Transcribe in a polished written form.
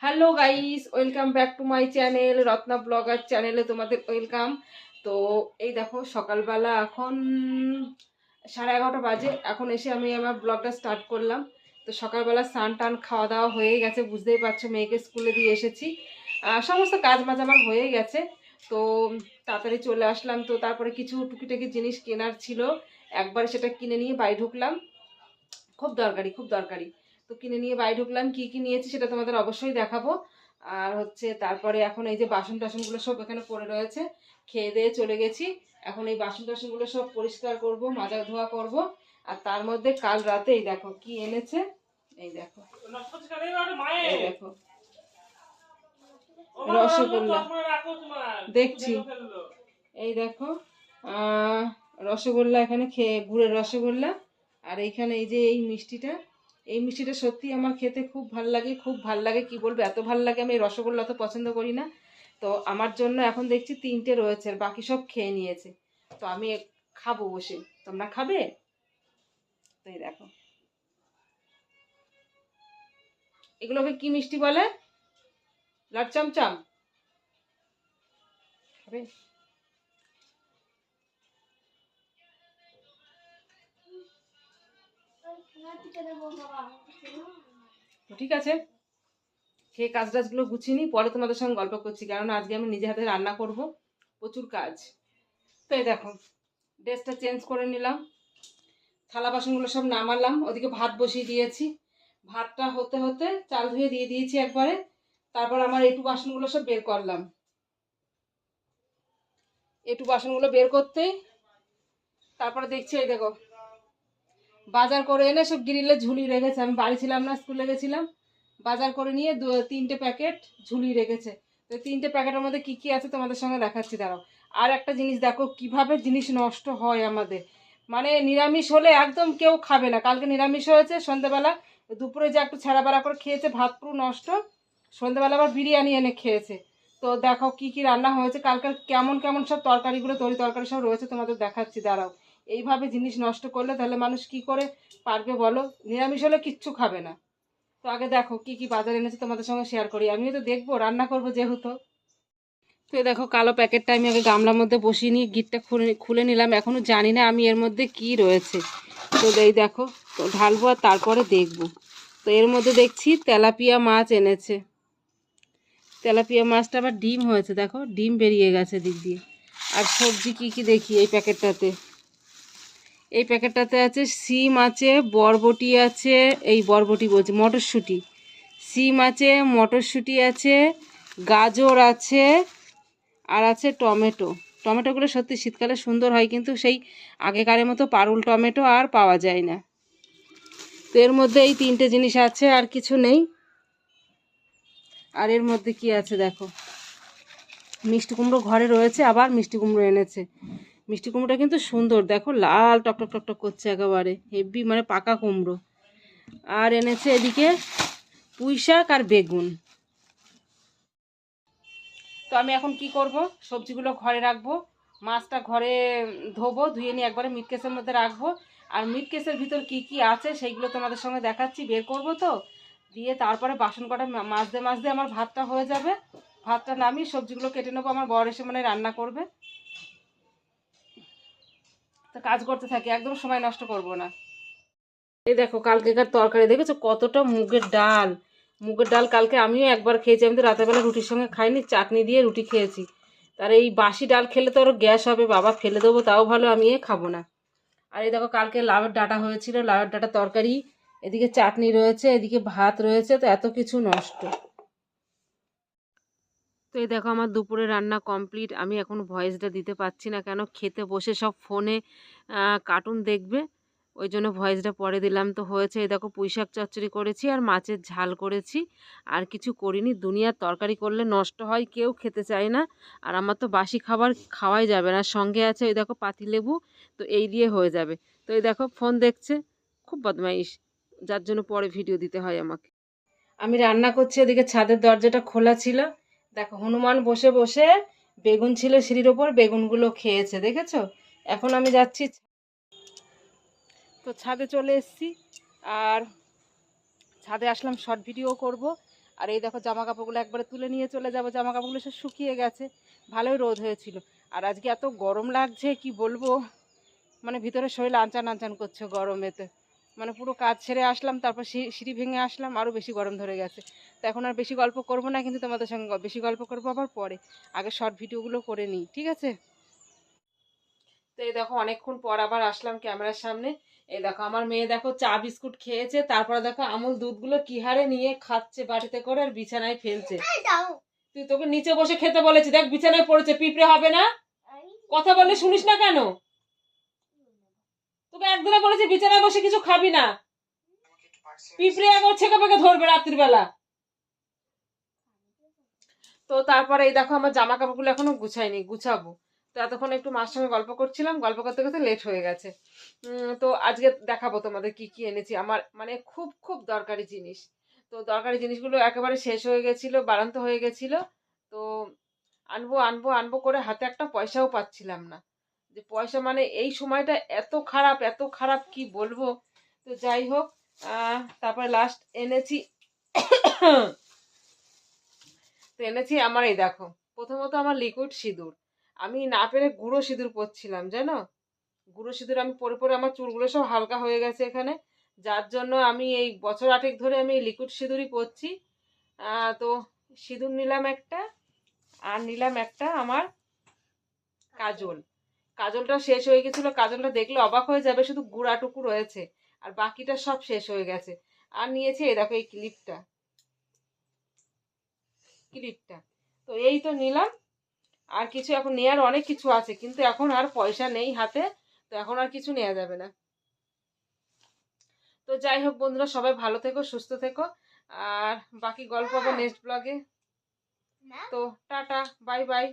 Hello guys, welcome back to my channel Ratna blogger চ্যানেলে তোমাদের welcome. তো এই দেখো সকালবেলা এখন 11:30 বাজে। এখন এসে আমি আমার ব্লগটা স্টার্ট করলাম। তো সকালবেলা স্নান টান খাওয়া দাওয়া হয়ে গেছে, বুঝতেই পারছো, মেয়েকে স্কুলে দিয়ে এসেছি। সমস্ত কাজ বাজ আমার হয়ে গেছে। তো তাড়াতাড়ি চলে আসলাম। তো তারপরে কিছু টুকিটাকি জিনিস কেনার ছিল, একবারে সেটা কিনে নিয়ে বাড়ি ঢুকলাম। খুব দরকারি, খুব দরকারি। তো কিনে নিয়ে বাড়ি ঢুকলাম। কি কি নিয়েছি সেটা তোমাদের অবশ্যই দেখাবো। আর হচ্ছে তারপরে এখন এই যে বাসন টাসনগুলো সব এখানে পড়ে রয়েছে, খেয়ে দিয়ে চলে গেছি। এখন এই বাসন টাসনগুলো সব পরিষ্কার করব, মাজা ধোয়া করব। আর তার মধ্যে কাল রাতে এই দেখো কি এনেছে। এই দেখো, এই দেখো রসগোল্লা দেখছি। এই দেখো রসগোল্লা এখানে খেয়ে, গুড়ের রসগোল্লা। আর এইখানে এই যে এই মিষ্টিটা, এই মিষ্টিটা সত্যি আমার খেতে খুব ভাল লাগে, খুব ভাল লাগে, কি বলবো, এত ভাল লাগে। আমি রসগোল্লা তো পছন্দ করি না। তো আমার জন্য এখন দেখছি 3টে রয়েছে, আর বাকি সব খেয়ে নিয়েছে। তো আমি খাবো বসে। তোমরা খাবে? তো এই দেখো, এগুলোকে কি মিষ্টি বলে? লাট চামচাম খাবে? ঠিক আছে, খেয়ে কাজ টাজগুলো গুছিয়ে নিই, পরে তোমাদের সঙ্গে গল্প করছি, কারণ আজকে আমি নিজে হাতে রান্না করব, প্রচুর কাজ। তো এই দেখো ড্রেসটা চেঞ্জ করে নিলাম, থালা বাসনগুলো সব নামালাম, ওদিকে ভাত বসিয়ে দিয়েছি। ভাতটা হতে হতে চাল ধুয়ে দিয়ে দিয়েছি একবারে। তারপর আমার এটু বাসনগুলো সব বের করলাম। এটু বাসনগুলো বের করতেই তারপরে দেখছি এই দেখো বাজার করে এনে সব গ্রিলে ঝুলিয়ে রেখেছে। আমি বাড়ি ছিলাম না, স্কুলে গেছিলাম। বাজার করে নিয়ে 3টে প্যাকেট ঝুলিয়ে রেখেছে। তো 3টে প্যাকেটের মধ্যে কি কি আছে তোমাদের সঙ্গে দেখাচ্ছি, দাঁড়াও। আর একটা জিনিস দেখো কিভাবে জিনিস নষ্ট হয় আমাদের, মানে নিরামিষ হলে একদম কেউ খাবে না। কালকে নিরামিষ হয়েছে সন্ধ্যেবেলা, দুপুরে যে একটু ছেঁড়া বেড়া করে খেয়েছে, ভাত পুরো নষ্ট। সন্ধ্যেবেলা আবার বিরিয়ানি এনে খেয়েছে। তো দেখো কি কি রান্না হয়েছে কালকে, কেমন কেমন সব তরকারিগুলো, তরকারি সব রয়েছে, তোমাদের দেখাচ্ছি, দাঁড়াও। এইভাবে জিনিস নষ্ট করলে তাহলে মানুষ কি করে পারবে বলো? নিরামিষ হলে কিচ্ছু খাবে না। তো আগে দেখো কি কি বাজার এনেছে তোমাদের সঙ্গে শেয়ার করি, আমিও তো দেখবো, রান্না করবো যেহেতু। তো এই দেখো কালো প্যাকেটটা আমি আগে গামলার মধ্যে বসিয়ে নিয়ে গিটটা খুলে খুলে নিলাম। এখনো জানি না আমি এর মধ্যে কি রয়েছে। তো এই দেখো, তো ঢালবো আর তারপরে দেখবো। তো এর মধ্যে দেখছি তেলাপিয়া মাছ এনেছে। তেলাপিয়া মাছটা আবার ডিম হয়েছে, দেখো ডিম বেরিয়ে গেছে দিক দিয়ে। আর সবজি কি কি দেখি এই প্যাকেটটাতে। এই প্যাকেটটাতে আছে সিম আছে, বরবটি আছে, এই বরবটি বলছি মটরশুঁটি, সিম আছে, মটরশুঁটি আছে, গাজর আছে, আর আছে টমেটো। টমেটোগুলো সত্যি শীতকালে সুন্দর হয়, কিন্তু সেই আগেকারের মতো পারুল টমেটো আর পাওয়া যায় না। তো এর মধ্যে এই 3টে জিনিস আছে, আর কিছু নেই। আর এর মধ্যে কি আছে দেখো, মিষ্টি কুমড়ো ঘরে রয়েছে, আবার মিষ্টি কুমড়ো এনেছে। মিষ্টি কুমড়োটা কিন্তু সুন্দর, দেখো লাল টকটক টকটক করছে একেবারে হেভি, মানে পাকা কুমড়ো। আর এনেছে এদিকে পুঁই শাক আর বেগুন। তো আমি এখন কি করব, সবজিগুলো ঘরে রাখবো, মাছটা ঘরে ধোবো, ধুয়ে নিয়ে একবারে মিট কেসের মধ্যে রাখবো। আর মিট কেসের ভিতর কি কি আছে সেইগুলো তোমাদের সঙ্গে দেখাচ্ছি, বের করব। তো দিয়ে তারপরে বাসন কটা মাজতে আমার ভাতটা হয়ে যাবে। ভাতটা নামিয়ে সবজিগুলো কেটে নেবো, আমার বর এসে মানে রান্না করবে। তো কাজ করতে থাকি, একদম সময় নষ্ট করব না। এই দেখো কালকেকার তরকারি দেখেছো, কতটা মুগের ডাল। মুগের ডাল কালকে আমিও একবার খেয়েছি, আমি তো রাতেরবেলা রুটির সঙ্গে খাইনি, চাটনি দিয়ে রুটি খেয়েছি। তার এই বাসি ডাল খেলে তো আরও গ্যাস হবে, বাবা ফেলে দেবো, তাও ভালো, আমি খাবো না। আর এই দেখো কালকে লাউয়ের ডাঁটা হয়েছিল, লাউয়ের ডাঁটা তরকারি, এদিকে চাটনি রয়েছে, এদিকে ভাত রয়েছে, তো এত কিছু নষ্ট। তো এই দেখো আমার দুপুরে রান্না কমপ্লিট। আমি এখন ভয়েসটা দিতে পারছি না, কেন খেতে বসে সব ফোনে কার্টুন দেখবে, ওই জন্য ভয়েসটা পরে দিলাম। তো হয়েছে এই দেখো পুঁইশাক চচ্চড়ি করেছি আর মাছের ঝাল করেছি, আর কিছু করিনি। দুনিয়ার তরকারি করলে নষ্ট হয়, কেউ খেতে চায় না। আর আমার তো বাসি খাবার খাওয়াই যাবে না। সঙ্গে আছে ওই দেখো পাতিলেবু, তো এই দিয়ে হয়ে যাবে। তো এই দেখো ফোন দেখছে, খুব বদমাইশ, যার জন্য পরে ভিডিও দিতে হয় আমাকে। আমি রান্না করছি, ওদিকে ছাদের দরজাটা খোলা ছিল। দেখো হনুমান বসে বসে বেগুন ছিল সিঁড়ির ওপর, বেগুনগুলো খেয়েছে, দেখেছো। এখন আমি যাচ্ছি, তো ছাদে চলে এসেছি। আর ছাদে আসলাম শর্ট ভিডিও করব। আর এই দেখো জামা কাপড়গুলো একবারে তুলে নিয়ে চলে যাবো, জামা কাপড়গুলো সব শুকিয়ে গেছে, ভালোই রোদ হয়েছিল। আর আজকে এত গরম লাগছে কি বলবো, মানে ভিতরে শরীর আনচান আনচান করছে গরমেতে। মানে পুরো কাজ ছেড়ে আসলাম, তারপর সিঁড়ি ভেঙে আসলাম, আরও বেশি গরম ধরে গেছে। তো এখন আর বেশি গল্প করব না, কিন্তু তোমাদের সঙ্গে বেশি গল্প করবো আবার পরে। আগে শর্ট ভিডিওগুলো করে নিই, ঠিক আছে? তো এই দেখো অনেকক্ষণ পর আবার আসলাম ক্যামেরার সামনে। এই দেখো আমার মেয়ে দেখো চা বিস্কুট খেয়েছে, তারপরে দেখো আমুল দুধগুলো কি হারে নিয়ে খাচ্ছে বাটিতে করে, আর বিছানায় ফেলছে। তুই, তোকে নিচে বসে খেতে বলেছি, দেখ বিছানায় পড়েছে, পিঁপড়ে হবে না? কথা বললে শুনিস না কেন? তোকে একদিনে বলেছি বিছানায় বসে কিছু খাবি না, পিঁপড়ে একবার ছেঁকে পেকে ধরবে রাত্রিবেলা। তো তারপরে এই দেখো আমার জামা কাপড়গুলো এখনো গুছাইনি, গুছাবো। তো এতক্ষণ একটু মার সঙ্গে গল্প করছিলাম, গল্প করতে করতে লেট হয়ে গেছে। তো আজকে দেখাবো তোমাদের কি কি এনেছি, আমার মানে খুব খুব দরকারি জিনিস। তো দরকারি জিনিসগুলো একেবারে শেষ হয়ে গেছিল, বাড়ান্ত হয়ে গেছিল। তো আনবো আনবো আনবো করে হাতে একটা পয়সাও পাচ্ছিলাম না। যে পয়সা মানে এই সময়টা এত খারাপ, এত খারাপ কি বলবো। তো যাই হোক, তারপরে লাস্ট এনেছি। তো এনেছি আমার এই দেখো, প্রথমত আমার লিকুইড সিঁদুর। আমি না পেরে গুঁড়ো সিঁদুর পরছিলাম, জানো? গুঁড়ো সিঁদুর আমি পরে পরে আমার চুলগুলো সব হালকা হয়ে গেছে এখানে, যার জন্য আমি এই বছর 8 ধরে আমি এই লিকুইড সিঁদুরই পরছি। তো সিঁদুর নিলাম একটা, আর নিলাম একটা আমার কাজল। কাজলটা শেষ হয়ে গেছিলো, কাজলটা দেখলে অবাক হয়ে যাবে, শুধু গুঁড়াটুকু রয়েছে, আর বাকিটা সব শেষ হয়ে গেছে। আর নিয়েছি এই দেখো এই ক্লিপটা, ক্লিপটা। তো এই তো নিলাম। আর কিছু এখন নেওয়ার অনেক কিছু আছে, কিন্তু এখন আর পয়সা নেই হাতে, তো এখন আর কিছু নেওয়া যাবে না। তো যাই হোক বন্ধুরা, সবাই ভালো থেকো, সুস্থ থেকো, আর বাকি গল্প হবে নেক্সট ব্লগে। তো টাটা, বাই বাই।